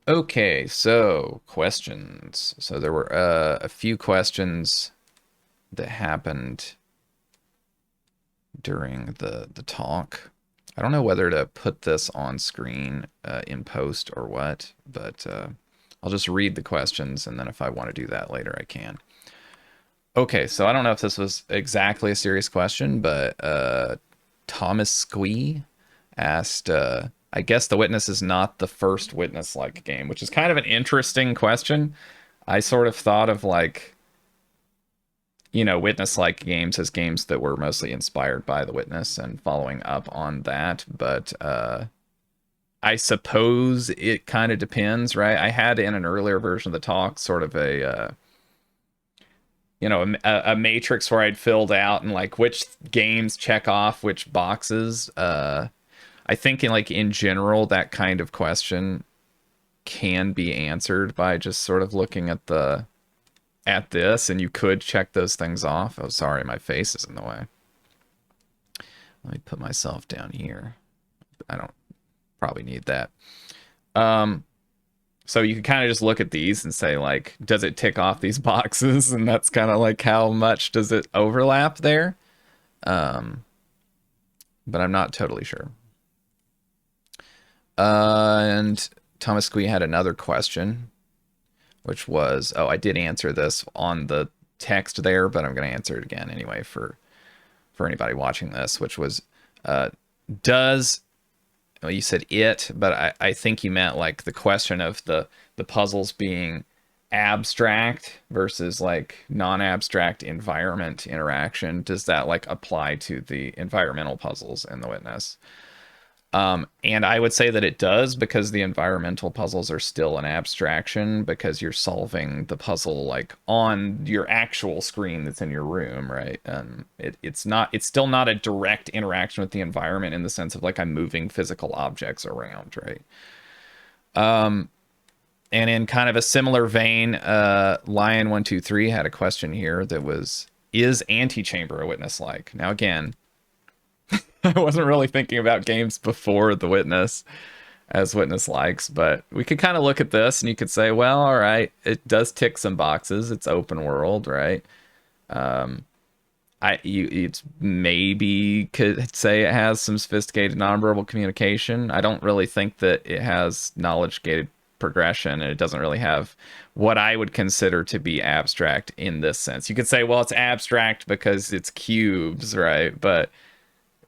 Okay, so questions. So there were a few questions that happened during the talk. I don't know whether to put this on screen in post or what, but I'll just read the questions, and then if I want to do that later, I can. Okay, so I don't know if this was exactly a serious question, but Thomas Squee asked, I guess The Witness is not the first Witness-like game, which is kind of an interesting question. I sort of thought of like, Witness-like games as games that were mostly inspired by The Witness and following up on that, but I suppose it kind of depends, right? I had in an earlier version of the talk sort of a matrix where I'd filled out and like which games check off which boxes. I think in general that kind of question can be answered by just sort of looking at this, and you could check those things off. Oh, sorry, my face is in the way. Let me put myself down here. I don't probably need that. Um, so you can kind of just look at these and say like, does it tick off these boxes? And that's kind of like how much does it overlap there? Um, but I'm not totally sure. And Thomas Squee had another question, which was, oh, I did answer this on the text there, but I'm going to answer it again anyway for anybody watching this, which was, does well, you said it, but I think you meant like the question of the puzzles being abstract versus like non-abstract environment interaction. Does that like apply to the environmental puzzles in The Witness? And I would say that it does, because the environmental puzzles are still an abstraction, because you're solving the puzzle like on your actual screen that's in your room, right? It's still not a direct interaction with the environment in the sense of like I'm moving physical objects around, right? And in kind of a similar vein, Lion123 had a question here that was, is Antichamber a Witness like? Now again, I wasn't really thinking about games before The Witness as Witness likes, but we could kind of look at this and you could say, well, all right, it does tick some boxes. It's open world, right? It's maybe could say it has some sophisticated nonverbal communication. I don't really think that it has knowledge gated progression, and it doesn't really have what I would consider to be abstract in this sense. You could say, well, it's abstract because it's cubes, right? But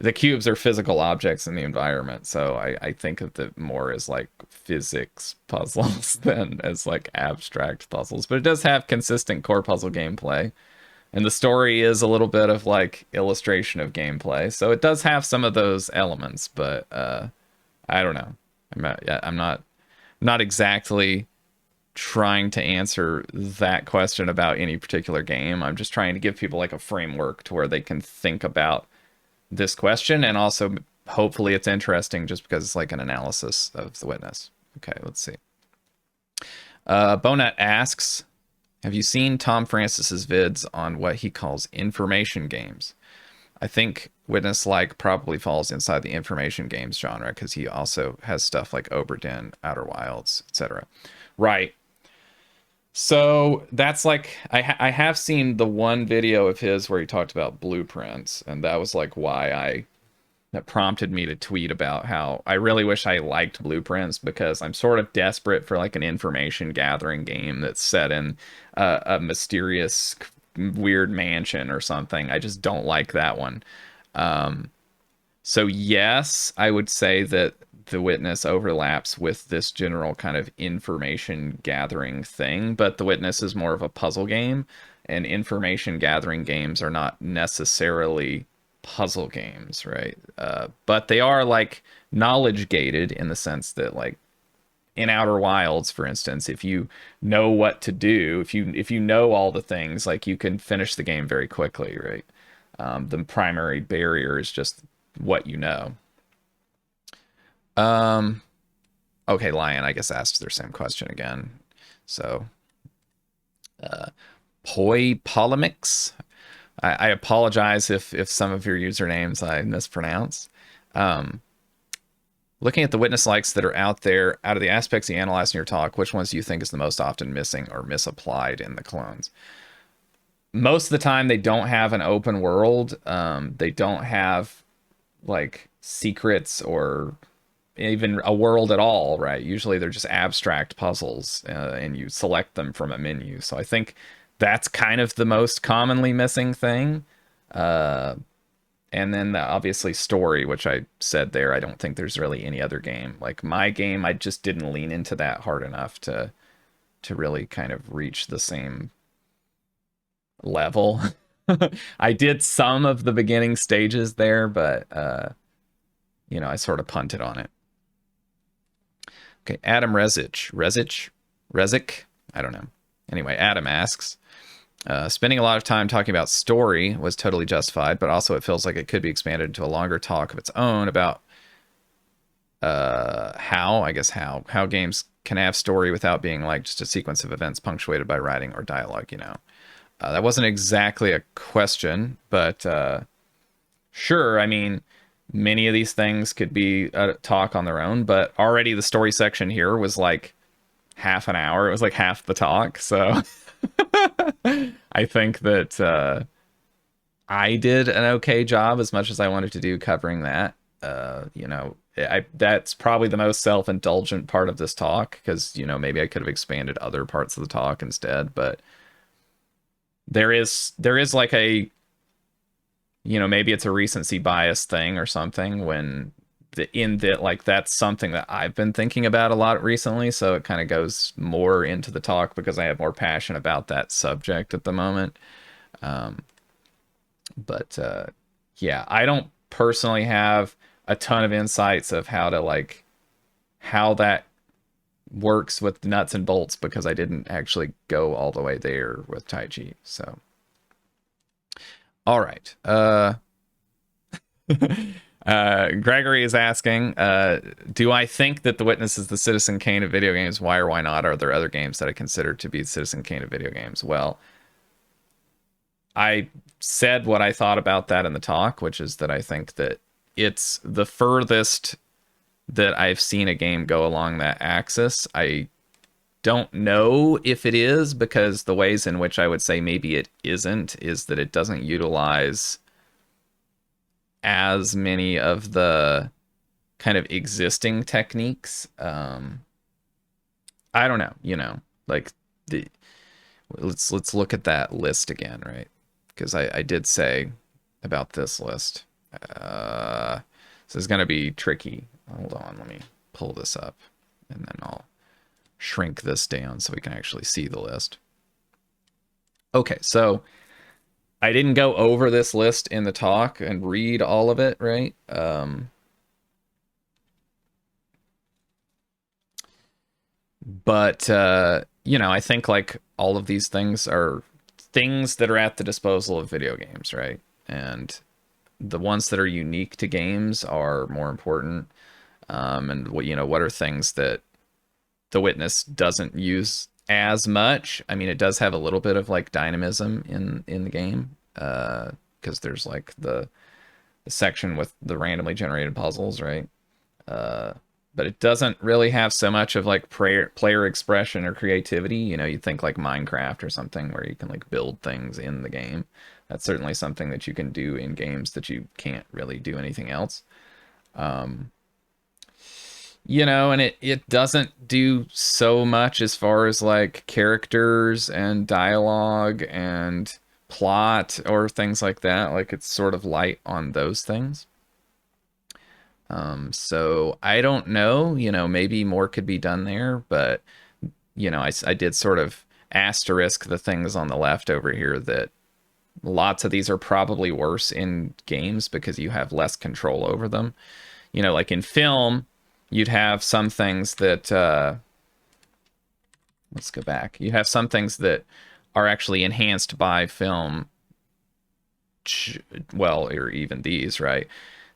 the cubes are physical objects in the environment, so I think of it more as like physics puzzles than as like abstract puzzles. But it does have consistent core puzzle gameplay, and the story is a little bit of like illustration of gameplay, so it does have some of those elements. But I don't know. I'm not exactly trying to answer that question about any particular game. I'm just trying to give people like a framework to where they can think about this question, and also hopefully it's interesting just because it's like an analysis of The Witness. Okay, let's see. Bonut asks, have you seen Tom Francis's vids on what he calls information games? I think Witness-like probably falls inside the information games genre, because he also has stuff like Oberdin, Outer Wilds, etc. Right. So that's like I have seen the one video of his where he talked about blueprints, and that was like why that prompted me to tweet about how I really wish I liked blueprints, because I'm sort of desperate for like an information gathering game that's set in a mysterious weird mansion or something. I just don't like that one. So yes, I would say that The Witness overlaps with this general kind of information gathering thing, but The Witness is more of a puzzle game, and information gathering games are not necessarily puzzle games, right? But they are like knowledge gated in the sense that like in Outer Wilds, for instance, if you know what to do, if you know all the things, like you can finish the game very quickly, right? The primary barrier is just what you know. Um, okay, Lion, I guess asked their same question again. So, Poi Polemics. I apologize if some of your usernames I mispronounce. Um, Looking at the witness likes that are out there, out of the aspects you analyzed in your talk, which ones do you think is the most often missing or misapplied in the clones? Most of the time, they don't have an open world. They don't have like secrets or even a world at all, right? Usually they're just abstract puzzles, and you select them from a menu. So I think that's kind of the most commonly missing thing. Uh, and then obviously story, which I said there. I don't think there's really any other game like my game. I just didn't lean into that hard enough to really kind of reach the same level. I did some of the beginning stages there, but I sort of punted on it. Okay, Adam Rezic, I don't know. Anyway, Adam asks, spending a lot of time talking about story was totally justified, but also it feels like it could be expanded into a longer talk of its own about how games can have story without being like just a sequence of events punctuated by writing or dialogue. That wasn't exactly a question, but sure. I mean, many of these things could be a talk on their own, but already the story section here was like half an hour. It was like half the talk. So I think that I did an okay job as much as I wanted to do covering that. That's probably the most self-indulgent part of this talk because, maybe I could have expanded other parts of the talk instead, but there is like a maybe it's a recency bias thing or something when like that's something that I've been thinking about a lot recently, so it kind of goes more into the talk because I have more passion about that subject at the moment. But yeah, I don't personally have a ton of insights of how that works with nuts and bolts because I didn't actually go all the way there with Taiji. So, all right. Gregory is asking, do I think that The Witness is the Citizen Kane of video games? Why or why not? Are there other games that I consider to be Citizen Kane of video games? Well, I said what I thought about that in the talk, which is that I think that it's the furthest that I've seen a game go along that axis. I don't know if it is, because the ways in which I would say maybe it isn't is that it doesn't utilize as many of the kind of existing techniques. I don't know, like let's look at that list again, right? Because I did say about this list. This is going to be tricky. Hold on, let me pull this up, and then I'll shrink this down so we can actually see the list. Okay, so I didn't go over this list in the talk and read all of it, right? But I think like all of these things are things that are at the disposal of video games, right? And the ones that are unique to games are more important. And what are things that The Witness doesn't use as much? I mean, it does have a little bit of like dynamism in the game, because there's like the section with the randomly generated puzzles, right? But it doesn't really have so much of like player expression or creativity. You'd think like Minecraft or something where you can like build things in the game. That's certainly something that you can do in games that you can't really do anything else. And it doesn't do so much as far as like characters and dialogue and plot or things like that. Like it's sort of light on those things. So I don't know, maybe more could be done there, but I did sort of asterisk the things on the left over here that lots of these are probably worse in games because you have less control over them. Like in film, you'd have some things that, let's go back. You have some things that are actually enhanced by film, well, or even these, right?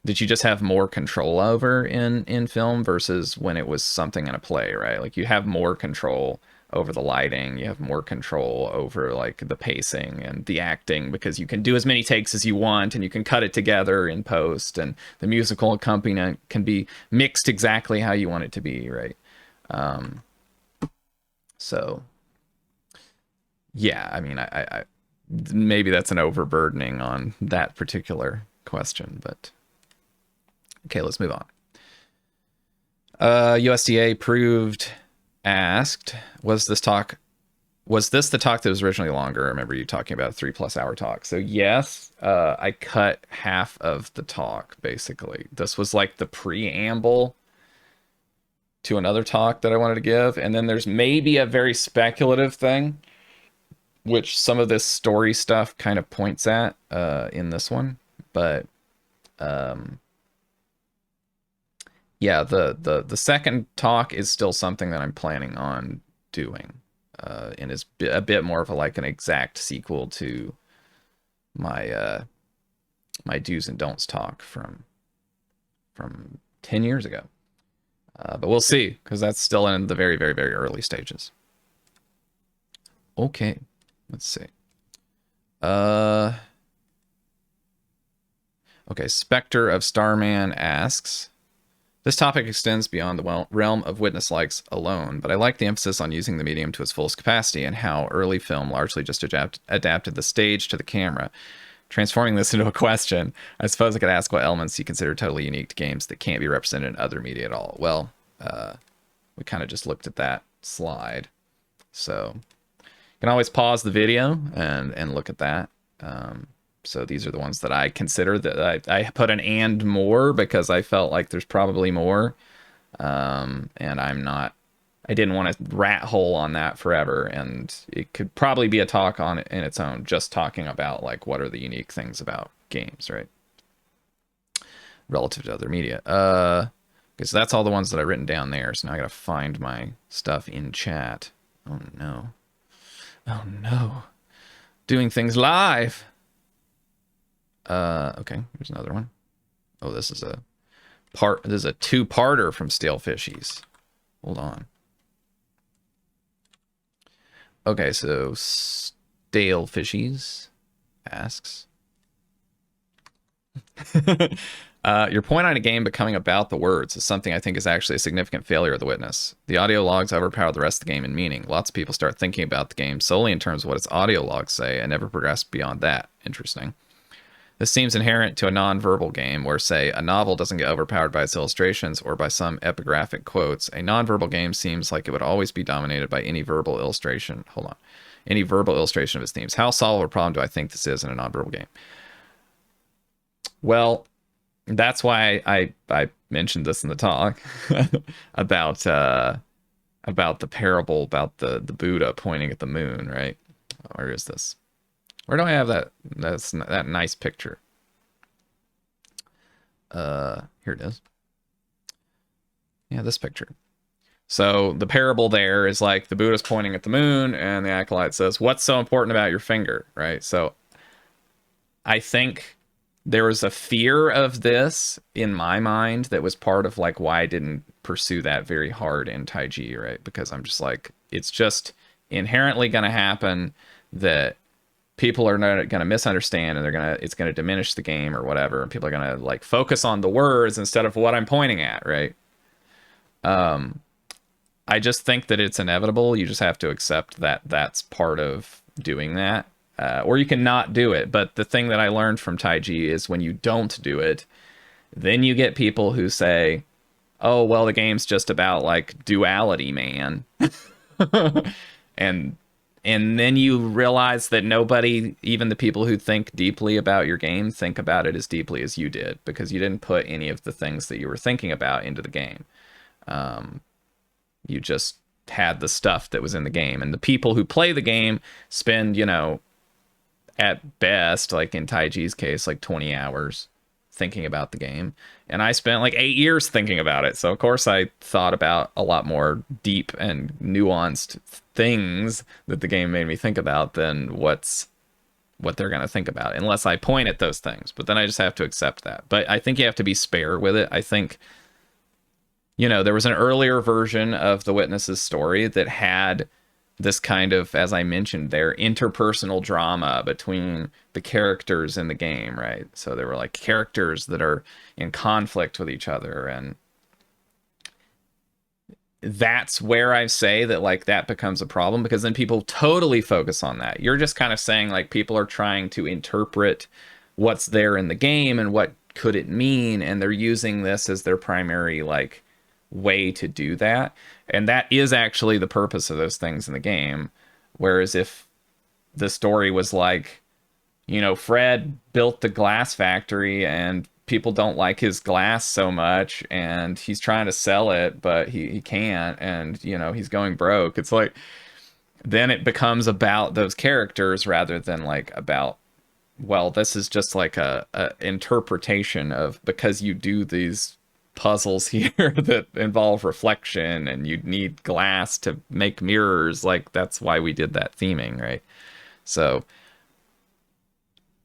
That you just have more control over in film versus when it was something in a play, right? Like you have more control over the lighting. You have more control over like the pacing and the acting, because you can do as many takes as you want and you can cut it together in post, and the musical accompaniment can be mixed exactly how you want it to be, right? So yeah, I mean, I maybe that's an overburdening on that particular question, but okay, let's move on. USDA Approved asked, was this the talk that was originally longer? I remember you talking about a 3+ hour talk. So yes, I cut half of the talk, basically. This was like the preamble to another talk that I wanted to give. And then there's maybe a very speculative thing, which some of this story stuff kind of points at in this one. But yeah, the second talk is still something that I'm planning on doing, and is a bit more of like an exact sequel to my my do's and don'ts talk from 10 years ago. But we'll see, because that's still in the very, very, very early stages. Okay, let's see. Okay, Spectre of Starman asks, this topic extends beyond the realm of witness likes alone, but I like the emphasis on using the medium to its fullest capacity and how early film largely just adapted the stage to the camera. Transforming this into a question, I suppose I could ask what elements you consider totally unique to games that can't be represented in other media at all. Well, we kind of just looked at that slide. So you can always pause the video and look at that. So these are the ones that I consider, that I put an and more because I felt like there's probably more. And I didn't want to rat hole on that forever. And it could probably be a talk on it in its own, just talking about like what are the unique things about games, right? Relative to other media. Okay, so that's all the ones that I've written down there. So now I got to find my stuff in chat. Oh no. Oh no. Doing things live. Okay, here's another one. Oh, this is a two-parter from Stale Fishies. Hold on. Okay, so Stale Fishies asks, your point on a game becoming about the words is something I think is actually a significant failure of the Witness. The audio logs overpower the rest of the game in meaning. Lots of people start thinking about the game solely in terms of what its audio logs say and never progress beyond that. Interesting. This seems inherent to a non-verbal game where, say, a novel doesn't get overpowered by its illustrations or by some epigraphic quotes. A non-verbal game seems like it would always be dominated by any verbal illustration. Hold on. Any verbal illustration of its themes. How solvable a problem do I think this is in a non-verbal game? Well, that's why I mentioned this in the talk about the parable about the Buddha pointing at the moon, right? Where is this? Where do I have that? That nice picture. Here it is. Yeah, this picture. So the parable there is like the Buddha's pointing at the moon, and the acolyte says, "What's so important about your finger?" Right? So I think there was a fear of this in my mind that was part of like why I didn't pursue that very hard in Taiji, right? Because I'm just like, it's just inherently going to happen that people are not going to misunderstand, and it's going to diminish the game or whatever, and people are going to like focus on the words instead of what I'm pointing at, right? I just think that it's inevitable. You just have to accept that that's part of doing that, or you can not do it. But the thing that I learned from Taiji is when you don't do it, then you get people who say, "Oh, well, the game's just about like duality, man," And then you realize that nobody, even the people who think deeply about your game, think about it as deeply as you did, because you didn't put any of the things that you were thinking about into the game. You just had the stuff that was in the game. And the people who play the game spend, at best, like in Taiji's case, like 20 hours thinking about the game. And I spent like 8 years thinking about it. So of course I thought about a lot more deep and nuanced things that the game made me think about than what they're going to think about, unless I point at those things. But then I just have to accept that. But I think you have to be spare with it. I think, there was an earlier version of the Witness's story that had this kind of, as I mentioned, their interpersonal drama between the characters in the game, right? So there were like characters that are in conflict with each other, and that's where I say that like that becomes a problem, because then people totally focus on that. You're just kind of saying like people are trying to interpret what's there in the game and what could it mean, and they're using this as their primary like way to do that. And that is actually the purpose of those things in the game. Whereas if the story was like, you know, Fred built the glass factory and people don't like his glass so much and he's trying to sell it, but he can't, and, you know, he's going broke. It's like, then it becomes about those characters rather than like about, well, this is just like a interpretation of, because you do these puzzles here that involve reflection and you need glass to make mirrors, like that's why we did that theming, right? So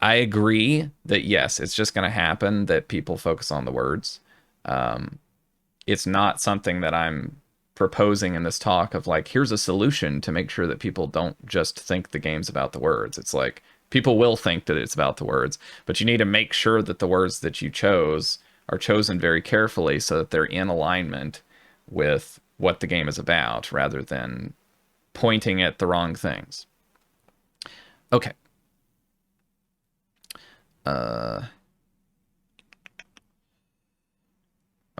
I agree that yes, it's just going to happen that people focus on the words. Um, it's not something that I'm proposing in this talk of like, here's a solution to make sure that people don't just think the game's about the words. It's like, people will think that it's about the words, but you need to make sure that the words that you chose are chosen very carefully so that they're in alignment with what the game is about rather than pointing at the wrong things. Okay. Uh,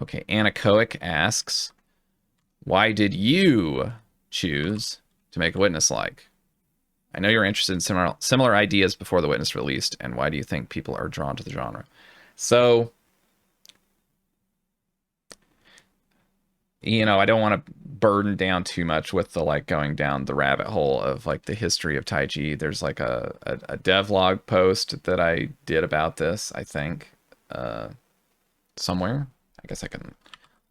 okay, Anacoic asks, why did you choose to make a Witnesslike? I know you're interested in similar ideas before the Witness released, and why do you think people are drawn to the genre? So, you know, I don't want to burden down too much with the like going down the rabbit hole of like the history of Taiji. There's like a devlog post that I did about this, I think, somewhere. I guess I can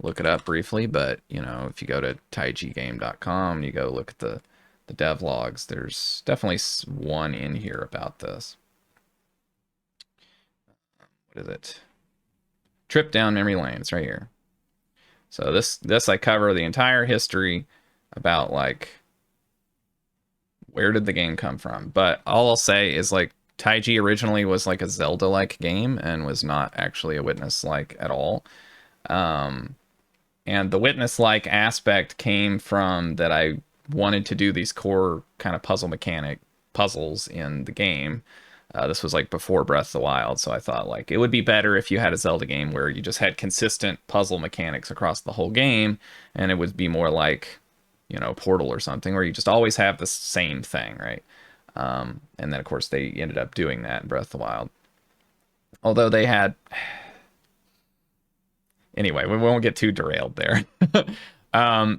look it up briefly, but you know, if you go to taijigame.com, you go look at the devlogs, there's definitely one in here about this. What is it? Trip down memory lane. It's right here. So this I cover the entire history about like where did the game come from. But all I'll say is like Taiji originally was like a Zelda-like game and was not actually a Witness-like at all. And the Witness-like aspect came from that I wanted to do these core kind of puzzles in the game. This was like before Breath of the Wild, so I thought like it would be better if you had a Zelda game where you just had consistent puzzle mechanics across the whole game, and it would be more like, you know, Portal or something, where you just always have the same thing, right? And then of course they ended up doing that in Breath of the Wild. Although they had, anyway, we won't get too derailed there.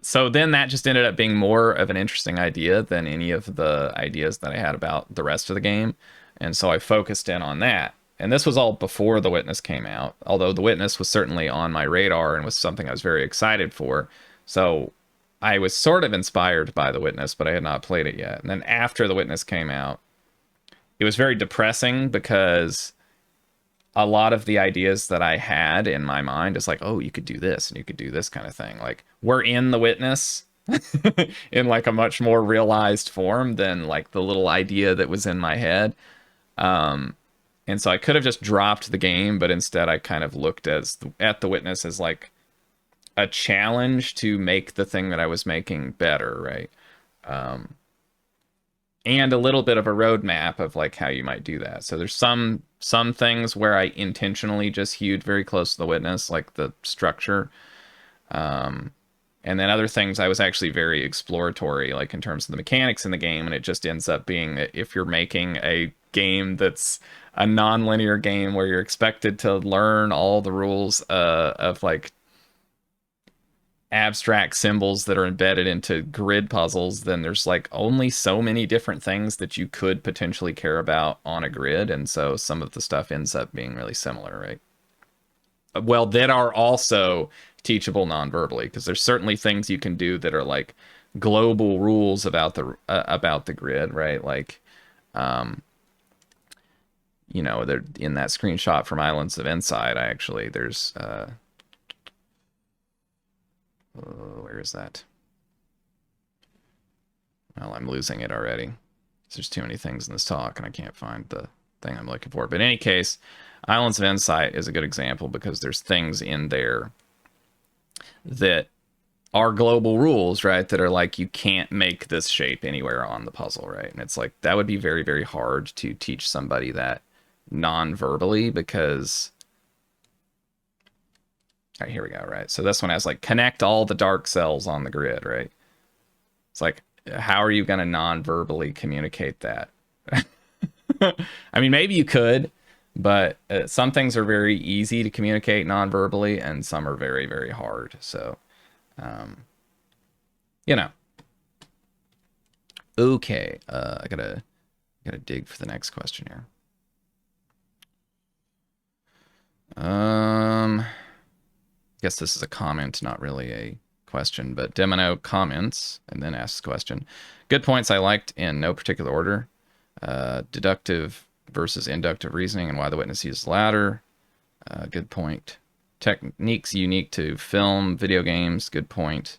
So then that just ended up being more of an interesting idea than any of the ideas that I had about the rest of the game. And so I focused in on that. And this was all before The Witness came out, although The Witness was certainly on my radar and was something I was very excited for. So I was sort of inspired by The Witness, but I had not played it yet. And then after The Witness came out, it was very depressing because a lot of the ideas that I had in my mind is like, oh, you could do this and you could do this kind of thing. Like, we're in The Witness in like a much more realized form than like the little idea that was in my head. And so I could have just dropped the game, but instead I kind of looked at The Witness as like a challenge to make the thing that I was making better, right? And a little bit of a roadmap of like how you might do that. So there's some things where I intentionally just hewed very close to The Witness, like the structure. And then other things I was actually very exploratory, like in terms of the mechanics in the game, and it just ends up being that if you're making a game that's a non-linear game where you're expected to learn all the rules of like abstract symbols that are embedded into grid puzzles, then there's like only so many different things that you could potentially care about on a grid, and so some of the stuff ends up being really similar, right? Well, that are also teachable non-verbally, because there's certainly things you can do that are like global rules about the grid, right? Like, you know, they're in that screenshot from Islands of Insight. I actually there's where is that? Well, I'm losing it already. There's too many things in this talk, and I can't find the thing I'm looking for. But in any case, Islands of Insight is a good example because there's things in there that are global rules, right? That are like, you can't make this shape anywhere on the puzzle, right? And it's like, that would be very, very hard to teach somebody that non-verbally because... All right, here we go, right? So this one has like, connect all the dark cells on the grid, right? It's like, how are you going to non-verbally communicate that? I mean, maybe you could, but some things are very easy to communicate non-verbally, and some are very, very hard. So, you know. Okay, I gotta dig for the next question here. I guess this is a comment, not really a question, but Demino comments and then asks the question. Good points I liked in no particular order. Deductive versus inductive reasoning and why the witness used the latter. Good point. Techniques unique to film, video games. Good point.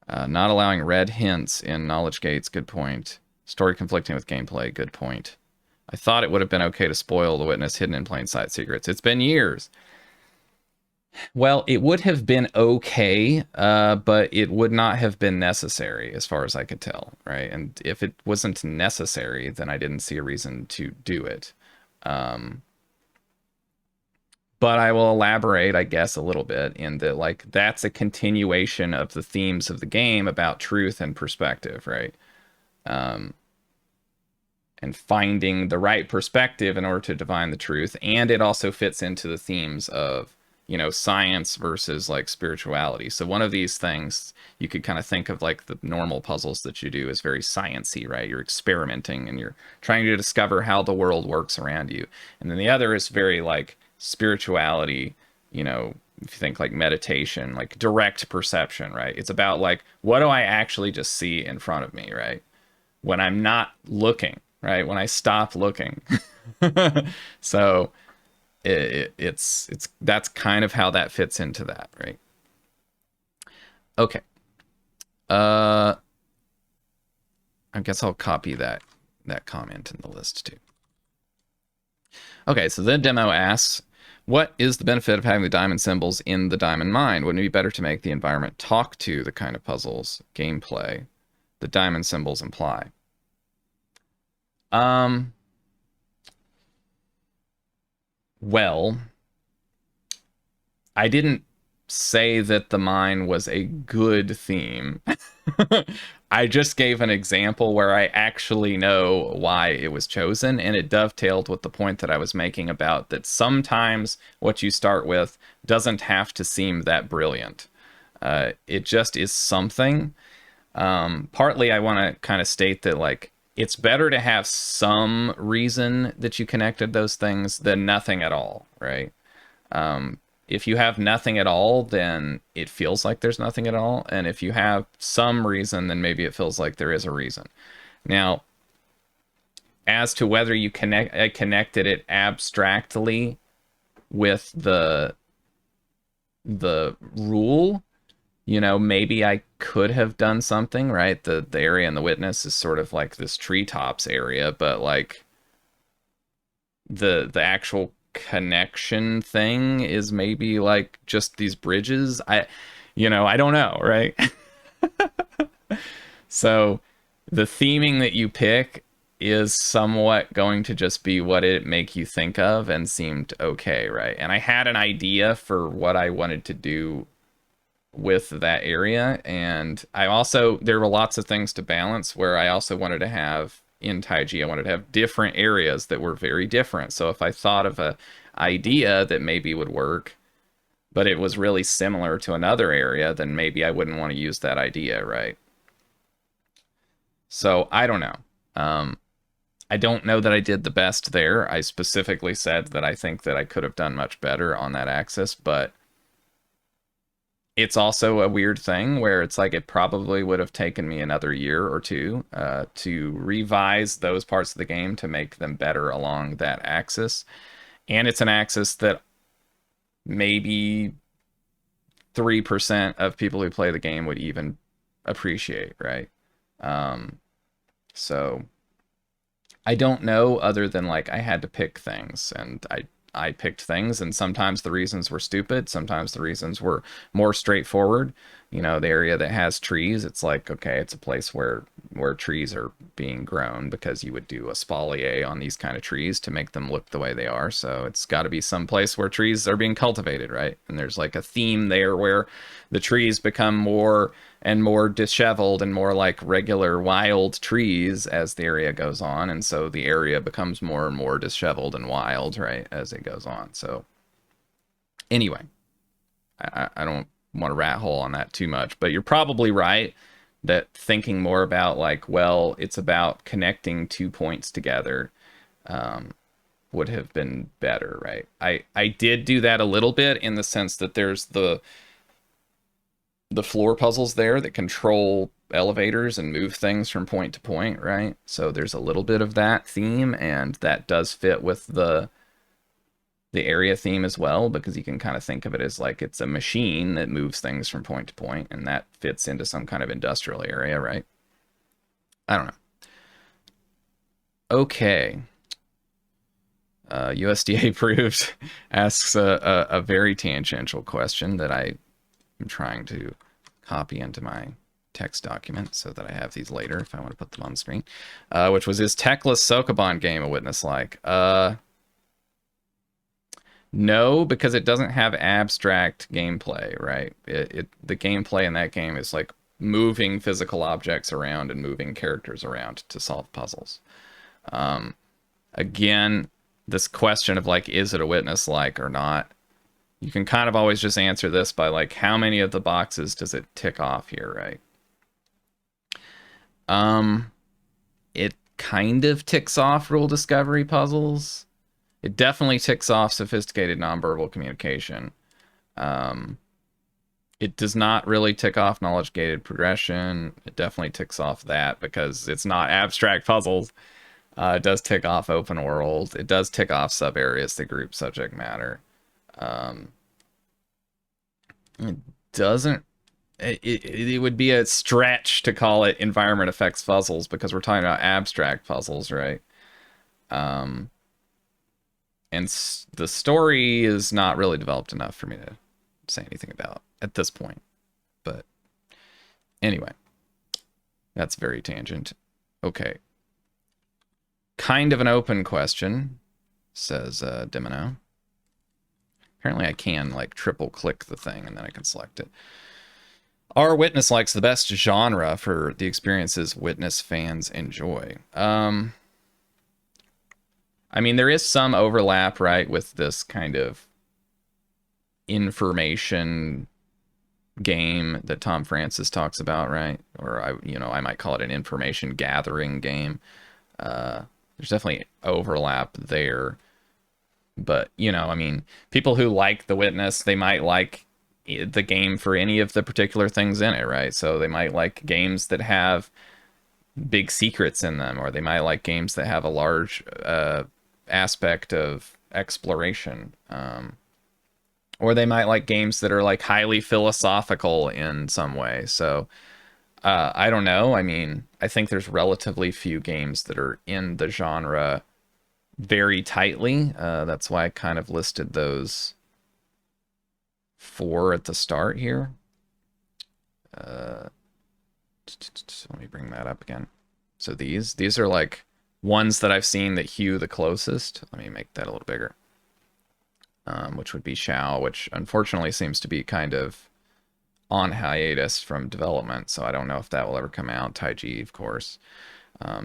Not allowing red hints in knowledge gates. Good point. Story conflicting with gameplay. Good point. I thought it would have been okay to spoil the witness hidden in plain sight secrets. It's been years. Well, it would have been okay, but it would not have been necessary as far as I could tell, right? And if it wasn't necessary, then I didn't see a reason to do it. But I will elaborate, I guess, a little bit in that, like, that's a continuation of the themes of the game about truth and perspective, right? And finding the right perspective in order to divine the truth. And it also fits into the themes of, you know, science versus like spirituality. So one of these things you could kind of think of like the normal puzzles that you do is very sciencey, right? You're experimenting and you're trying to discover how the world works around you. And then the other is very like spirituality, you know, if you think like meditation, like direct perception, right? It's about like, what do I actually just see in front of me, right? When I'm not looking, right? When I stop looking. So it's that's kind of how that fits into that, right? Okay. I guess I'll copy that comment in the list too. Okay, so then demo asks, what is the benefit of having the diamond symbols in the diamond mine? Wouldn't it be better to make the environment talk to the kind of puzzles, gameplay, the diamond symbols imply? Well, I didn't say that the mine was a good theme. I just gave an example where I actually know why it was chosen, and it dovetailed with the point that I was making about that sometimes what you start with doesn't have to seem that brilliant. It just is something. Partly I want to kind of state that, like, it's better to have some reason that you connected those things than nothing at all, right? If you have nothing at all, then it feels like there's nothing at all. And if you have some reason, then maybe it feels like there is a reason. Now, as to whether you connected it abstractly with the rule, you know, maybe I could have done something, right? The area in the witness is sort of like this treetops area, but like the actual connection thing is maybe like just these bridges. I don't know, right? So the theming that you pick is somewhat going to just be what it make you think of and seemed okay, right? And I had an idea for what I wanted to do with that area, and there were lots of things to balance where I also wanted to have in Taiji, I wanted to have different areas that were very different. So if I thought of a idea that maybe would work, but it was really similar to another area, then maybe I wouldn't want to use that idea, right? So I don't know. I don't know that I did the best there. I specifically said that I think that I could have done much better on that axis, but it's also a weird thing where it's like it probably would have taken me another year or two to revise those parts of the game to make them better along that axis. And it's an axis that maybe 3% of people who play the game would even appreciate, right? So I don't know, other than like I had to pick things, and I picked things, and sometimes the reasons were stupid, sometimes the reasons were more straightforward. You know, the area that has trees, it's like, okay, it's a place where trees are being grown, because you would do a spalier on these kind of trees to make them look the way they are. So it's got to be some place where trees are being cultivated, right? And there's like a theme there where the trees become more and more disheveled and more like regular wild trees as the area goes on, and so the area becomes more and more disheveled and wild, right, as it goes on. So anyway, I don't want to rat hole on that too much, but you're probably right that thinking more about like, well, it's about connecting 2 points together, would have been better, right? I did do that a little bit, in the sense that there's the floor puzzles there that control elevators and move things from point to point, right? So there's a little bit of that theme, and that does fit with the area theme as well, because you can kind of think of it as like it's a machine that moves things from point to point, and that fits into some kind of industrial area, right? I don't know. Okay. USDA Approved asks a very tangential question that I am trying to copy into my text document so that I have these later if I want to put them on the screen, which was, is Techless Sokoban game a Witness-like? No, because it doesn't have abstract gameplay, right? The gameplay in that game is like moving physical objects around and moving characters around to solve puzzles. Again, this question of like, is it a Witness-like or not? You can kind of always just answer this by like, how many of the boxes does it tick off here, right? It kind of ticks off rule discovery puzzles. It definitely ticks off sophisticated nonverbal communication. It does not really tick off knowledge gated progression. It definitely ticks off that because it's not abstract puzzles. It does tick off open world. It does tick off sub areas that group subject matter. It doesn't. It would be a stretch to call it environment effects puzzles, because we're talking about abstract puzzles, right? And the story is not really developed enough for me to say anything about at this point. But anyway, that's very tangent. Okay. Kind of an open question, says Demino. Apparently I can like triple click the thing and then I can select it. Are Witness-likes the best genre for the experiences Witness fans enjoy? I mean, there is some overlap, right, with this kind of information game that Tom Francis talks about, right? Or I might call it an information gathering game. There's definitely overlap there. But, I mean, people who like The Witness, they might like the game for any of the particular things in it, right? So they might like games that have big secrets in them, or they might like games that have a large aspect of exploration. Or they might like games that are like highly philosophical in some way. So I don't know. I mean, I think there's relatively few games that are in the genre very tightly. That's why I kind of listed those 4 at the start here. Let me bring that up again. So these are like ones that I've seen that hew the closest. Let me make that a little bigger. Which would be Shao, which unfortunately seems to be kind of on hiatus from development, so I don't know if that will ever come out. Taiji, of course.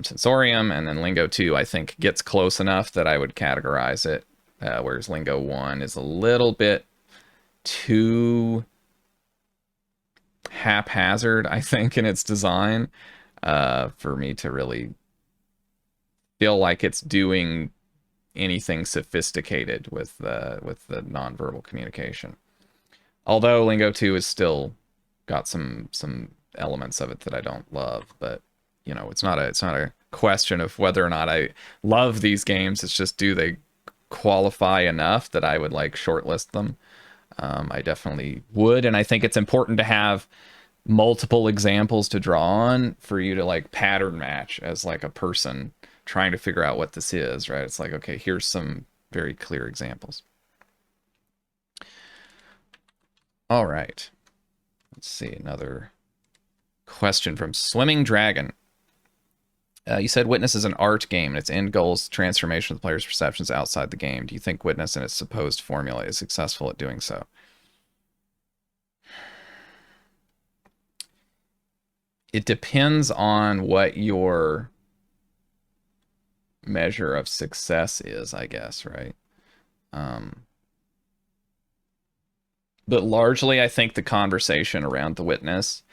Sensorium, and then Lingo 2, I think, gets close enough that I would categorize it, whereas Lingo 1 is a little bit too haphazard, I think, in its design, for me to really feel like it's doing anything sophisticated with the nonverbal communication. Although Lingo 2 is still got some elements of it that I don't love, but it's not a question of whether or not I love these games. It's just, do they qualify enough that I would like shortlist them? I definitely would, and I think it's important to have multiple examples to draw on for you to like pattern match as like a person trying to figure out what this is, right? It's like, okay, here's some very clear examples. All right. Let's see, another question from Swimming Dragon. You said Witness is an art game and its end goal is transformation of the player's perceptions outside the game. Do you think Witness and its supposed formula is successful at doing so? It depends on what your measure of success is, I guess, right? But largely, I think the conversation around the Witness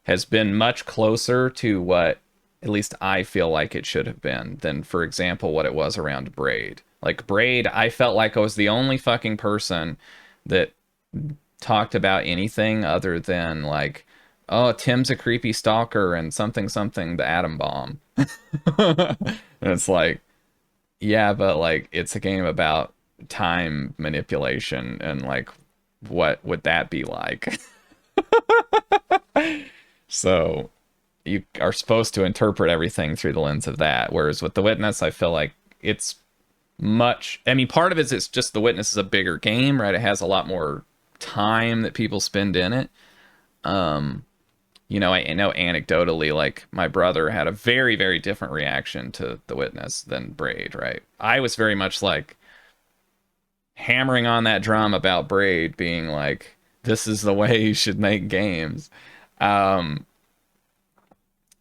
has been much closer to what at least I feel like it should have been than, for example, what it was around Braid. Like Braid, I felt like I was the only fucking person that talked about anything other than like, oh, Tim's a creepy stalker and something something the atom bomb. And it's like, yeah, but like it's a game about time manipulation and like what would that be like? So you are supposed to interpret everything through the lens of that. Whereas with The Witness, I feel like it's much. I mean, part of it is just The Witness is a bigger game, right? It has a lot more time that people spend in it. You know, I know anecdotally, like my brother had a very, very different reaction to The Witness than Braid, right? I was very much like hammering on that drum about Braid being like, this is the way you should make games. Um,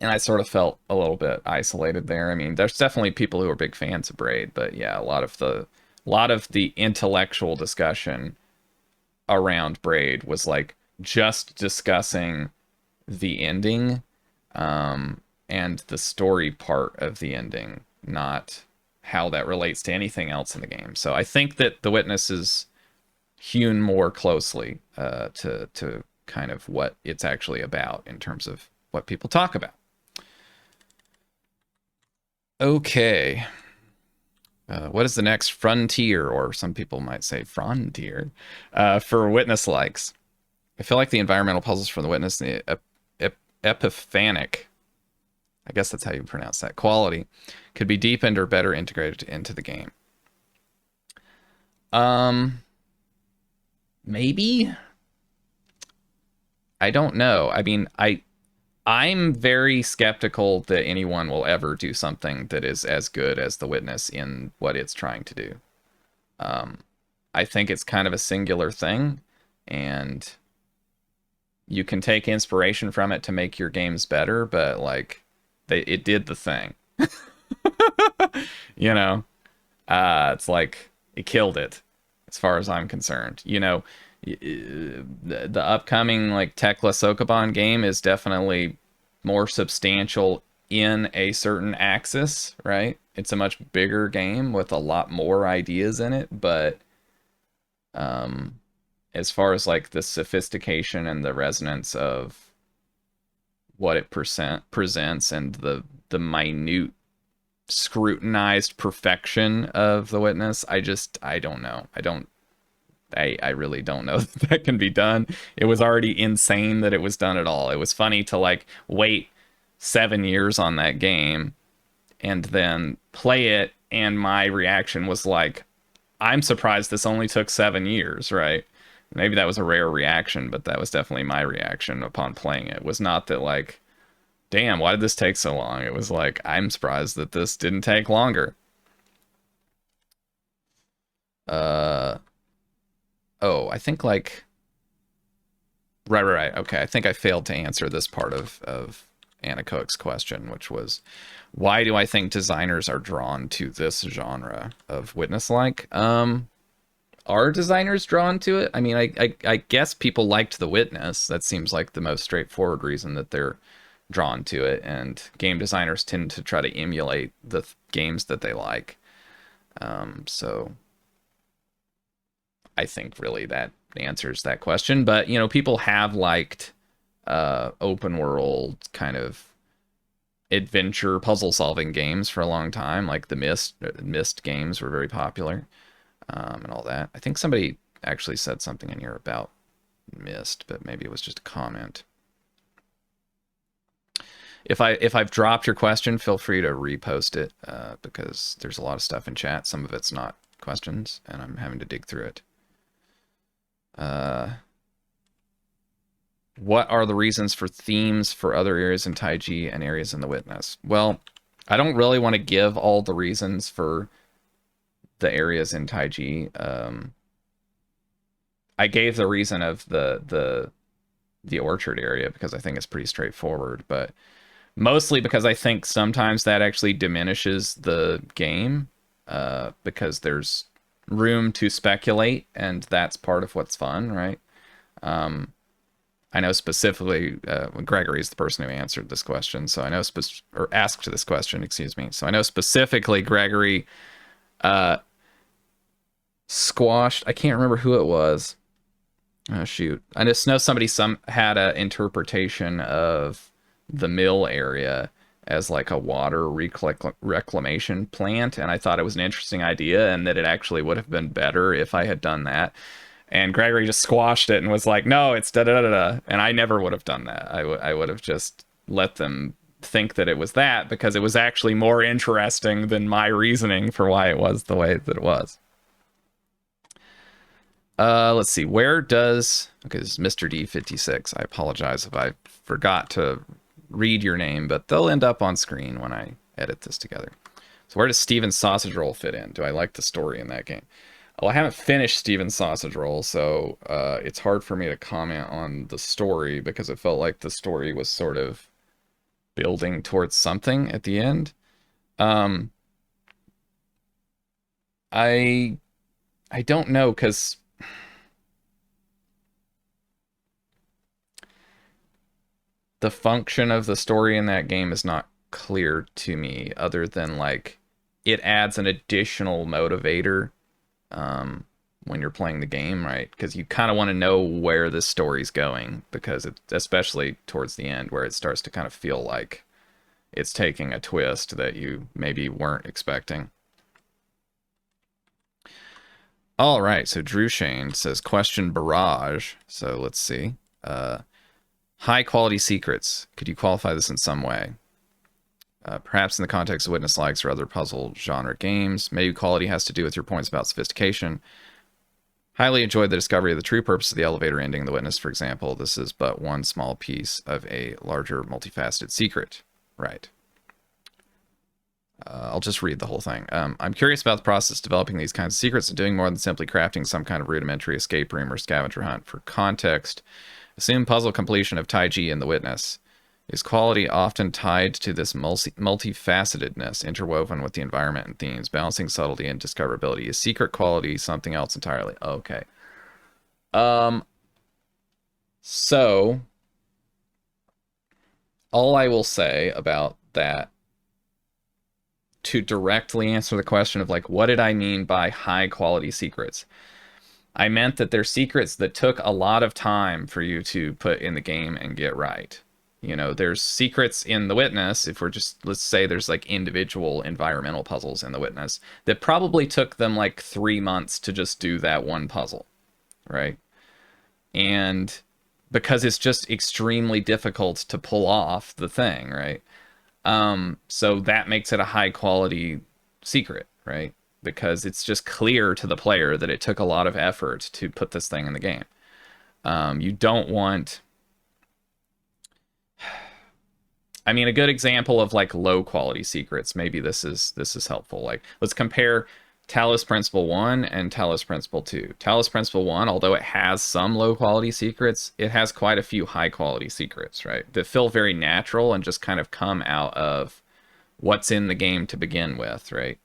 and I sort of felt a little bit isolated there. I mean, there's definitely people who are big fans of Braid, but yeah, a lot of the intellectual discussion around Braid was like just discussing the ending, and the story part of the ending, not how that relates to anything else in the game. So I think that The Witness is hewn more closely to kind of what it's actually about in terms of what people talk about. Okay. What is the next frontier, or some people might say frontier, for Witness likes? I feel like the environmental puzzles from The Witness, the epiphanic, I guess that's how you pronounce that, quality, could be deepened or better integrated into the game. Maybe. I don't know. I mean, I'm very skeptical that anyone will ever do something that is as good as The Witness in what it's trying to do. I think it's kind of a singular thing, and you can take inspiration from it to make your games better, but like it did the thing. You know, it's like it killed it as far as I'm concerned. You know, the upcoming like Tekla Sokoban game is definitely more substantial in a certain axis, right? It's a much bigger game with a lot more ideas in it, but as far as like the sophistication and the resonance of what it presents and the minute scrutinized perfection of The Witness, I don't know. I really don't know that that can be done. It was already insane that it was done at all. It was funny to like wait 7 years on that game and then play it, and my reaction was like, I'm surprised this only took 7 years, right? Maybe that was a rare reaction, but that was definitely my reaction upon playing it. Was not that like, damn, why did this take so long? It was like, I'm surprised that this didn't take longer. Oh, I think like, right. Okay, I think I failed to answer this part of Anacoic's question, which was, why do I think designers are drawn to this genre of Witness-like? Are designers drawn to it? I mean, I guess people liked The Witness. That seems like the most straightforward reason that they're drawn to it, and game designers tend to try to emulate the games that they like. So I think really that answers that question. But you know, people have liked open world kind of adventure puzzle solving games for a long time. Like the Myst games were very popular, and all that. I think somebody actually said something in here about Myst, but maybe it was just a comment. if I've dropped your question, feel free to repost it because there's a lot of stuff in chat. Some of it's not questions, and I'm having to dig through it. What are the reasons for themes for other areas in Taiji and areas in the Witness? Well, I don't really want to give all the reasons for the areas in Taiji. I gave the reason of the orchard area because I think it's pretty straightforward, but mostly because I think sometimes that actually diminishes the game because there's room to speculate, and that's part of what's fun, right? I know specifically Gregory is the person who answered this question, so I know or asked this question, excuse me. So I know specifically Gregory squashed. I can't remember who it was. Oh shoot! I just know somebody had an interpretation of the mill area as like a water reclamation plant, and I thought it was an interesting idea, and that it actually would have been better if I had done that. And Gregory just squashed it and was like, "No, it's da da da da," and I never would have done that. I would have just let them think that it was that because it was actually more interesting than my reasoning for why it was the way that it was. Let's see. Where does... Okay, this is Mr. D56. I apologize if I forgot to read your name, but they'll end up on screen when I edit this together. So where does Steven's Sausage Roll fit in? Do I like the story in that game? Well, I haven't finished Steven's Sausage Roll, so it's hard for me to comment on the story because it felt like the story was sort of building towards something at the end. I don't know, because the function of the story in that game is not clear to me, other than like it adds an additional motivator when you're playing the game, right? Because you kind of want to know where this story's going, because it, especially towards the end, where it starts to kind of feel like it's taking a twist that you maybe weren't expecting. All right, so Drew Shane says, question barrage. So let's see. High quality secrets. Could you qualify this in some way? Perhaps in the context of Witnesslikes or other puzzle genre games. Maybe quality has to do with your points about sophistication. Highly enjoyed the discovery of the true purpose of the elevator ending in The Witness, for example. This is but one small piece of a larger, multifaceted secret. Right. I'll just read the whole thing. I'm curious about the process of developing these kinds of secrets and doing more than simply crafting some kind of rudimentary escape room or scavenger hunt. For context, assume puzzle completion of Taiji in The Witness. Is quality often tied to this multifacetedness interwoven with the environment and themes, balancing subtlety and discoverability? Is secret quality something else entirely? Okay. So all I will say about that, to directly answer the question of like, what did I mean by high quality secrets? I meant that they're secrets that took a lot of time for you to put in the game and get right. You know, there's secrets in The Witness, if we're just, let's say there's like individual environmental puzzles in The Witness that probably took them like 3 months to just do that one puzzle, right? And because it's just extremely difficult to pull off the thing, right? So that makes it a high quality secret, right? Because it's just clear to the player that it took a lot of effort to put this thing in the game. You don't want... I mean, a good example of like low quality secrets, maybe this is helpful. Like, let's compare Talos Principle 1 and Talos Principle 2. Talos Principle 1, although it has some low quality secrets, it has quite a few high quality secrets, right? That feel very natural and just kind of come out of what's in the game to begin with, right?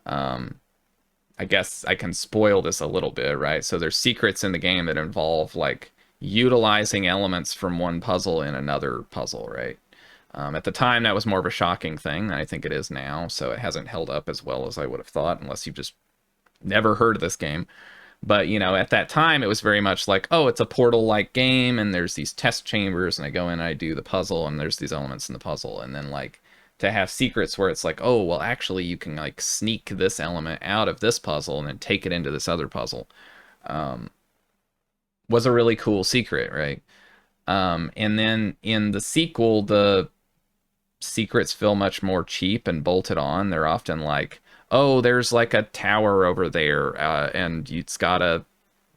I guess I can spoil this a little bit, right? So there's secrets in the game that involve like utilizing elements from one puzzle in another puzzle, right? At the time, that was more of a shocking thing than I think it is now, so it hasn't held up as well as I would have thought, unless you've just never heard of this game. But, you know, at that time, it was very much like, oh, it's a Portal-like game, and there's these test chambers, and I go in and I do the puzzle, and there's these elements in the puzzle. And then, like, to have secrets where it's like, oh, well, actually, you can, like, sneak this element out of this puzzle and then take it into this other puzzle, was a really cool secret, right? And then in the sequel, the secrets feel much more cheap and bolted on. They're often like, oh, there's like a tower over there, and it's got a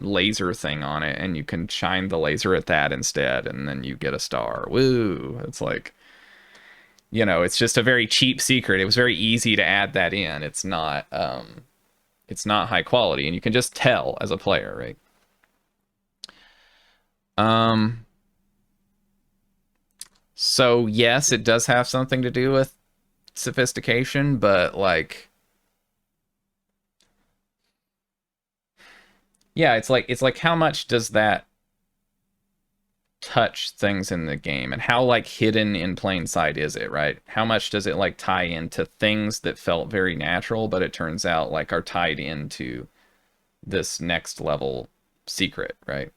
laser thing on it, and you can shine the laser at that instead, and then you get a star. Woo! It's like, it's just a very cheap secret. It was very easy to add that in. It's not high quality, and you can just tell as a player, right? So yes, it does have something to do with sophistication, but like, yeah, it's like how much does that touch things in the game, and how like hidden in plain sight is it, right? How much does it like tie into things that felt very natural, but it turns out like are tied into this next level secret, right?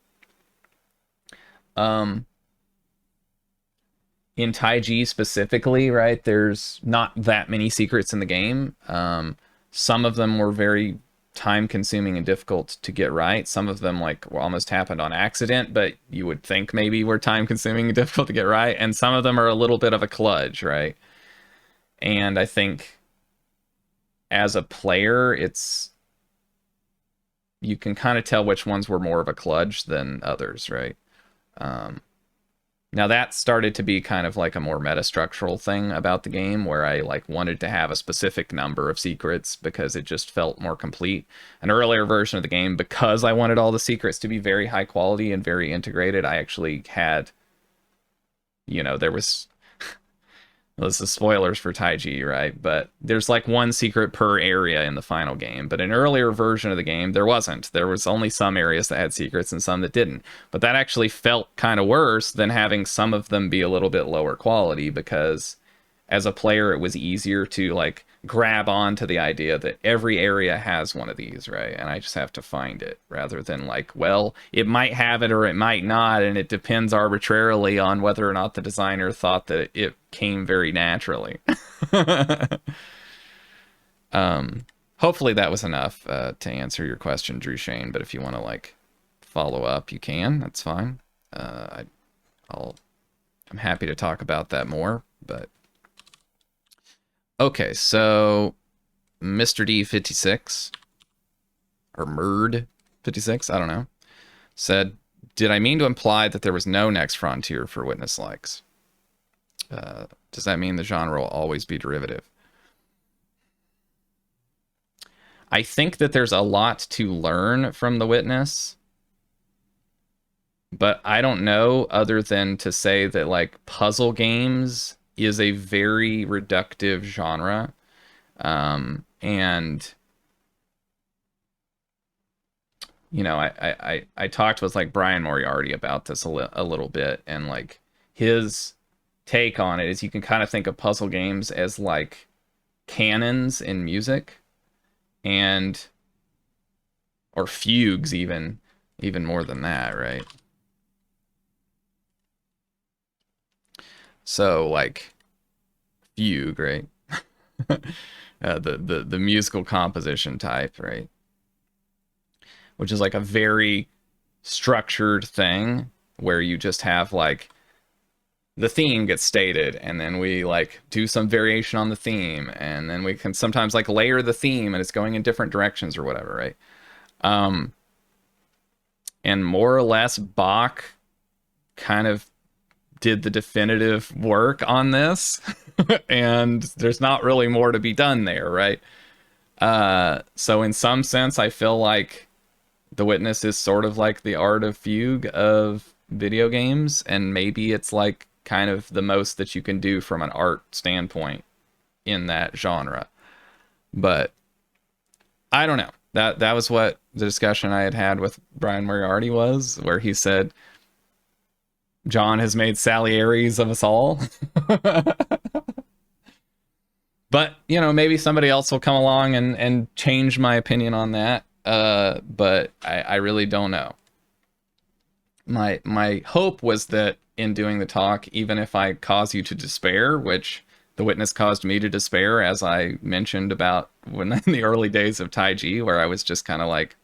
Um, in Taiji specifically, right, there's not that many secrets in the game. Some of them were very time consuming and difficult to get right. Some of them like almost happened on accident, but you would think maybe were time consuming and difficult to get right. And some of them are a little bit of a kludge, right? And I think as a player, you can kind of tell which ones were more of a kludge than others, right? Um, Now that started to be kind of like a more metastructural thing about the game, where I like wanted to have a specific number of secrets because it just felt more complete. An earlier version of the game, because I wanted all the secrets to be very high quality and very integrated, I actually had, there was this is spoilers for Taiji, right? But there's like one secret per area in the final game. But in an earlier version of the game, there wasn't. There was only some areas that had secrets and some that didn't. But that actually felt kind of worse than having some of them be a little bit lower quality, because as a player, it was easier to like grab on to the idea that every area has one of these, right? And I just have to find it, rather than like, well, it might have it or it might not, and it depends arbitrarily on whether or not the designer thought that it came very naturally. Hopefully that was enough to answer your question, Drew Shane. But if you want to like follow up, you can. That's fine. I'm happy to talk about that more. But okay, so Mr. D56 or Murd 56, I don't know, said, "Did I mean to imply that there was no next frontier for witness likes? Does that mean the genre will always be derivative?" I think that there's a lot to learn from the witness, but I don't know other than to say that like puzzle games is a very reductive genre. And I talked with like Brian Moriarty about this a little bit, and like his take on it is you can kind of think of puzzle games as like canons in music, and or fugues, even more than that, right? So like fugue, right? The musical composition type, right? Which is like a very structured thing where you just have like the theme gets stated, and then we like do some variation on the theme, and then we can sometimes like layer the theme and it's going in different directions or whatever, right? And more or less Bach kind of did the definitive work on this. And there's not really more to be done there, right? So in some sense, I feel like The Witness is sort of like the art of fugue of video games, and maybe it's like kind of the most that you can do from an art standpoint in that genre. But I don't know. That was what the discussion I had with Brian Moriarty was, where he said John has made Salieri's of us all. But, maybe somebody else will come along and change my opinion on that. But I really don't know. My hope was that in doing the talk, even if I cause you to despair, which The Witness caused me to despair, as I mentioned about when in the early days of Taiji, where I was just kind of like,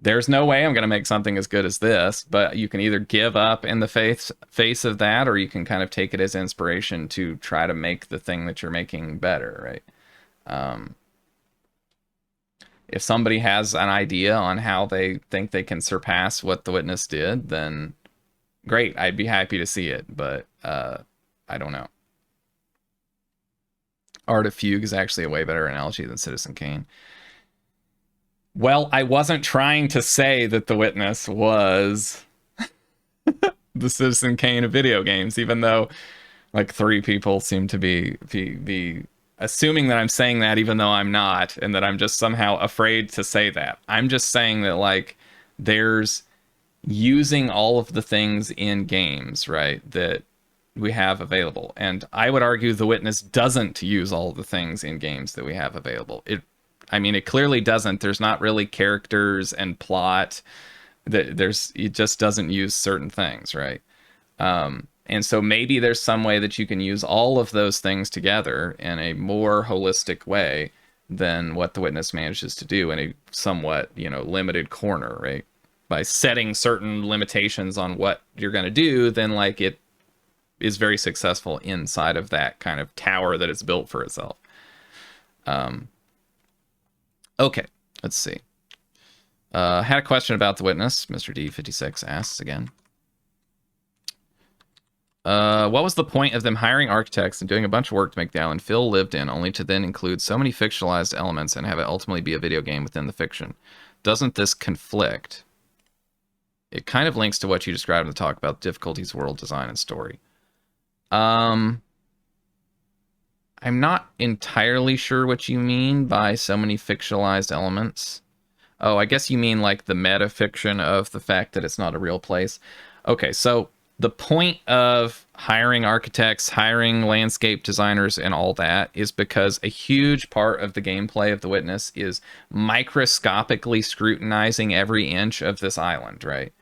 there's no way I'm going to make something as good as this, but you can either give up in the face of that, or you can kind of take it as inspiration to try to make the thing that you're making better, right? If somebody has an idea on how they think they can surpass what the Witness did, then great, I'd be happy to see it, but I don't know. Art of Fugue is actually a way better analogy than Citizen Kane. Well, I wasn't trying to say that the Witness was the Citizen Kane of video games, even though like 3 people seem to be assuming that I'm saying that, even though I'm not, and that I'm just somehow afraid to say that. I'm just saying that like there's using all of the things in games, right, that we have available. And I would argue the Witness doesn't use all the things in games that we have available. It clearly doesn't. There's not really characters and plot. It just doesn't use certain things, right? And so maybe there's some way that you can use all of those things together in a more holistic way than what the Witness manages to do in a somewhat, limited corner, right? By setting certain limitations on what you're going to do, then like it is very successful inside of that kind of tower that it's built for itself. Okay, let's see. Had a question about the Witness. Mr. D56 asks again. What was the point of them hiring architects and doing a bunch of work to make the island Phil lived in, only to then include so many fictionalized elements and have it ultimately be a video game within the fiction? Doesn't this conflict? It kind of links to what you described in the talk about difficulties, world design, and story. I'm not entirely sure what you mean by so many fictionalized elements. Oh, I guess you mean like the metafiction of the fact that it's not a real place. Okay, so the point of hiring architects, hiring landscape designers, and all that is because a huge part of the gameplay of The Witness is microscopically scrutinizing every inch of this island, right?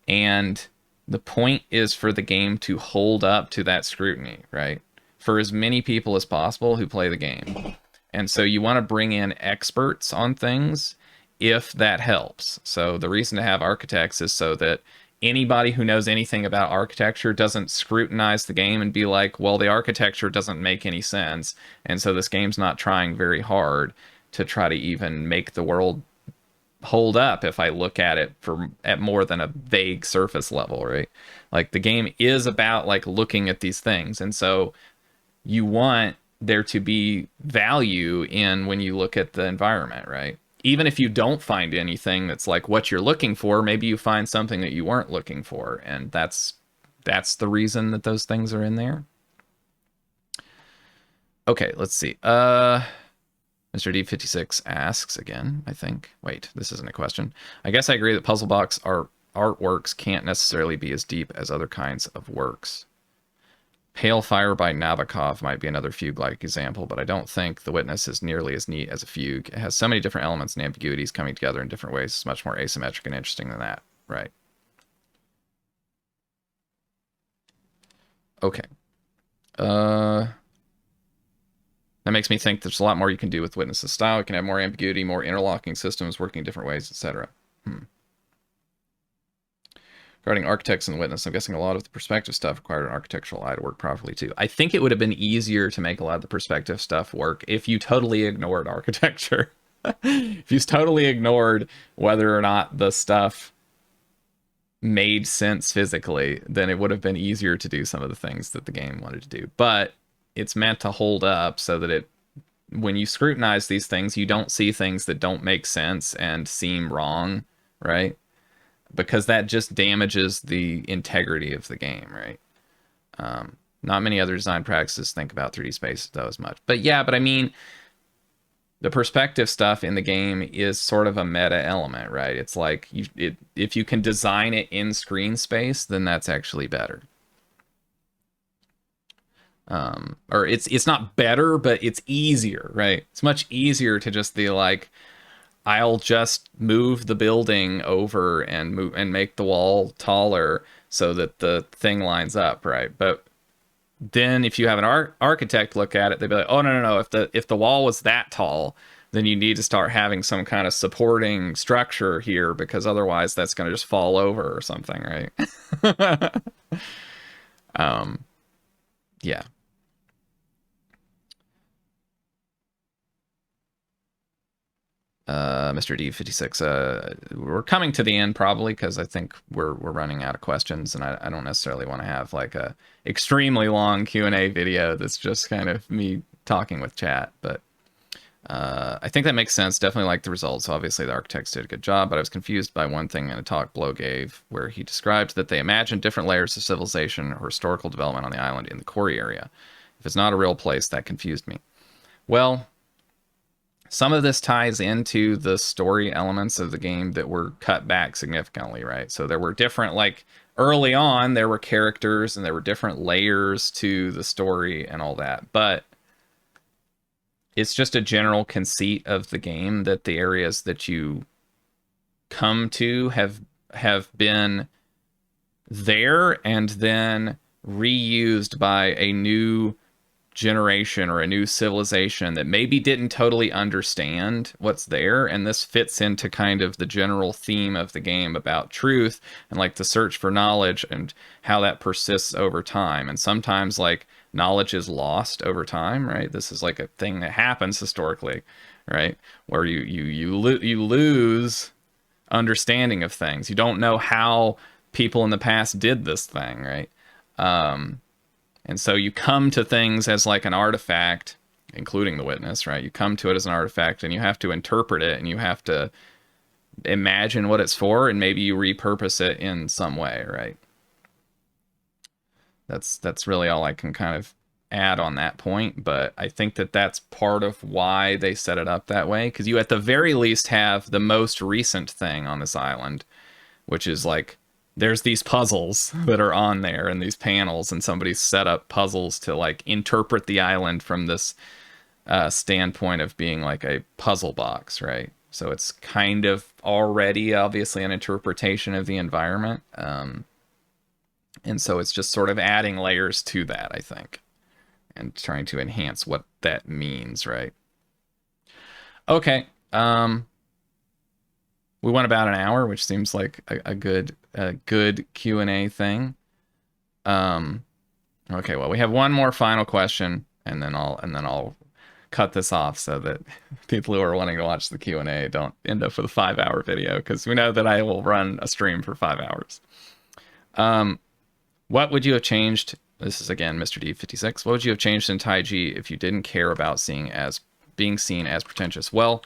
And the point is for the game to hold up to that scrutiny, right? For as many people as possible who play the game. And so you want to bring in experts on things if that helps. So the reason to have architects is so that anybody who knows anything about architecture doesn't scrutinize the game and be like, well, the architecture doesn't make any sense, and so this game's not trying very hard to try to even make the world hold up if I look at it at more than a vague surface level, right? Like the game is about like looking at these things, and so you want there to be value in when you look at the environment, right? Even if you don't find anything that's like what you're looking for, maybe you find something that you weren't looking for, and that's the reason that those things are in there. Okay, let's see. Mr. D56 asks again, I think. Wait, this isn't a question. I guess I agree that puzzle box artworks can't necessarily be as deep as other kinds of works. Pale Fire by Nabokov might be another fugue-like example, but I don't think The Witness is nearly as neat as a fugue. It has so many different elements and ambiguities coming together in different ways. It's much more asymmetric and interesting than that. Right. Okay. That makes me think there's a lot more you can do with Witness's style. You can have more ambiguity, more interlocking systems working in different ways, etc. Regarding architects and the Witness, I'm guessing a lot of the perspective stuff required an architectural eye to work properly too. I think it would have been easier to make a lot of the perspective stuff work if you totally ignored architecture. If you totally ignored whether or not the stuff made sense physically, then it would have been easier to do some of the things that the game wanted to do. But it's meant to hold up so that when you scrutinize these things, you don't see things that don't make sense and seem wrong, right? Because that just damages the integrity of the game, right? Not many other design practices think about 3D space though as much. But yeah, I mean, the perspective stuff in the game is sort of a meta element, right? It's like if you can design it in screen space, then that's actually better. Or it's not better, but it's easier, right? It's much easier to just be like, I'll just move the building over and make the wall taller so that the thing lines up, right? But then if you have an architect look at it, they'd be like, oh no, if the wall was that tall, then you need to start having some kind of supporting structure here, because otherwise that's going to just fall over or something, right? Yeah. Mr. D56. We're coming to the end probably, because I think we're running out of questions, and I don't necessarily want to have like a extremely long Q&A video that's just kind of me talking with chat. But I think that makes sense. Definitely like the results. Obviously, the architects did a good job, but I was confused by one thing in a talk Blow gave, where he described that they imagined different layers of civilization or historical development on the island in the quarry area. If it's not a real place, that confused me. Well, some of this ties into the story elements of the game that were cut back significantly, right? So there were different, like, early on, there were characters and there were different layers to the story and all that. But it's just a general conceit of the game that the areas that you come to have been there and then reused by a new generation or a new civilization that maybe didn't totally understand what's there. And this fits into kind of the general theme of the game about truth and like the search for knowledge and how that persists over time. And sometimes like knowledge is lost over time, right? This is like a thing that happens historically, right? Where you lose understanding of things. You don't know how people in the past did this thing, right? And so you come to things as like an artifact, including the witness, right? You come to it as an artifact and you have to interpret it and you have to imagine what it's for, and maybe you repurpose it in some way, right? That's really all I can kind of add on that point, but I think that that's part of why they set it up that way, because you at the very least have the most recent thing on this island, which is like there's these puzzles that are on there and these panels, and somebody's set up puzzles to like interpret the island from this standpoint of being like a puzzle box, right? So it's kind of already obviously an interpretation of the environment. And so it's just sort of adding layers to that, I think, and trying to enhance what that means, right? Okay. We went about an hour, which seems like a good Q&A thing. Okay, well, we have one more final question, and then I'll cut this off so that people who are wanting to watch the Q&A don't end up with a 5-hour video, because we know that I will run a stream for 5 hours. What would you have changed? This is again Mr. D56. What would you have changed in Taiji if you didn't care about being seen as pretentious? Well,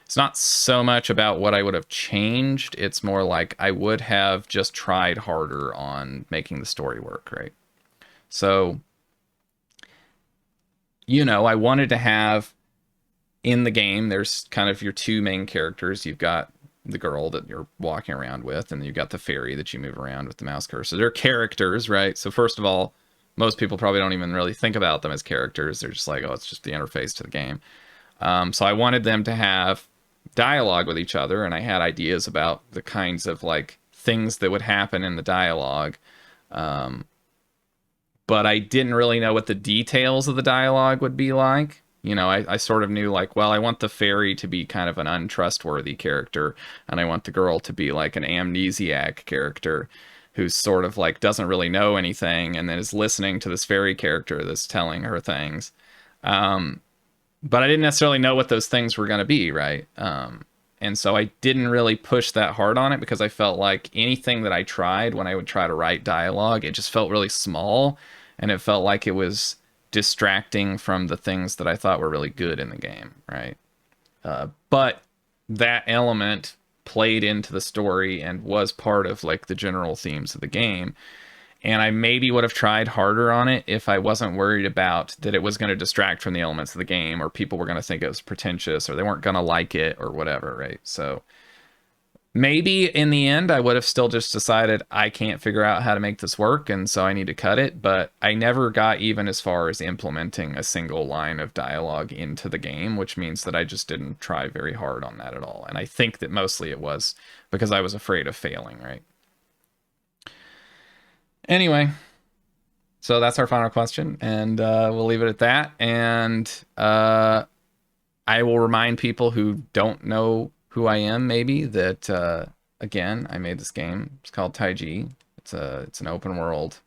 it's not so much about what I would have changed. It's more like I would have just tried harder on making the story work, right? So, I wanted to have in the game, there's kind of your two main characters. You've got the girl that you're walking around with, and you've got the fairy that you move around with the mouse cursor. They're characters, right? So first of all, most people probably don't even really think about them as characters. They're just like, oh, it's just the interface to the game. So I wanted them to have dialogue with each other, and I had ideas about the kinds of like things that would happen in the dialogue. But I didn't really know what the details of the dialogue would be like. I sort of knew like, well, I want the fairy to be kind of an untrustworthy character, and I want the girl to be like an amnesiac character who's sort of like doesn't really know anything and then is listening to this fairy character that's telling her things. But I didn't necessarily know what those things were going to be, right? And so I didn't really push that hard on it, because I felt like anything that I tried when I would try to write dialogue, it just felt really small, and it felt like it was distracting from the things that I thought were really good in the game, right? But that element played into the story and was part of like the general themes of the game. And I maybe would have tried harder on it if I wasn't worried about that it was going to distract from the elements of the game, or people were going to think it was pretentious, or they weren't going to like it, or whatever, right? So maybe in the end, I would have still just decided I can't figure out how to make this work, and so I need to cut it. But I never got even as far as implementing a single line of dialogue into the game, which means that I just didn't try very hard on that at all. And I think that mostly it was because I was afraid of failing, right? Anyway, so that's our final question, and we'll leave it at that. And I will remind people who don't know who I am, maybe, that again, I made this game. It's called Taiji. It's an open world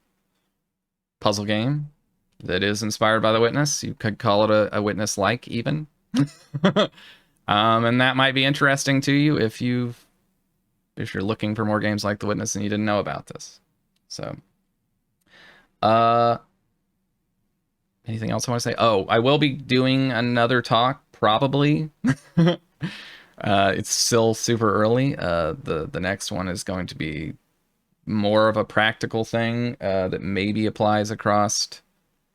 puzzle game that is inspired by The Witness. You could call it a Witness-like, even. And that might be interesting to you if you're looking for more games like The Witness and you didn't know about this. So, anything else I want to say? Oh, I will be doing another talk, probably. It's still super early. The next one is going to be more of a practical thing that maybe applies across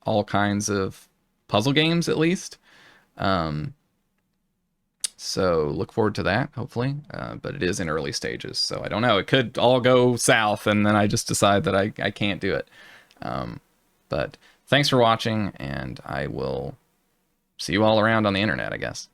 all kinds of puzzle games, at least. So look forward to that, hopefully. But it is in early stages, so I don't know. It could all go south, and then I just decide that I can't do it. But thanks for watching, and I will see you all around on the internet, I guess.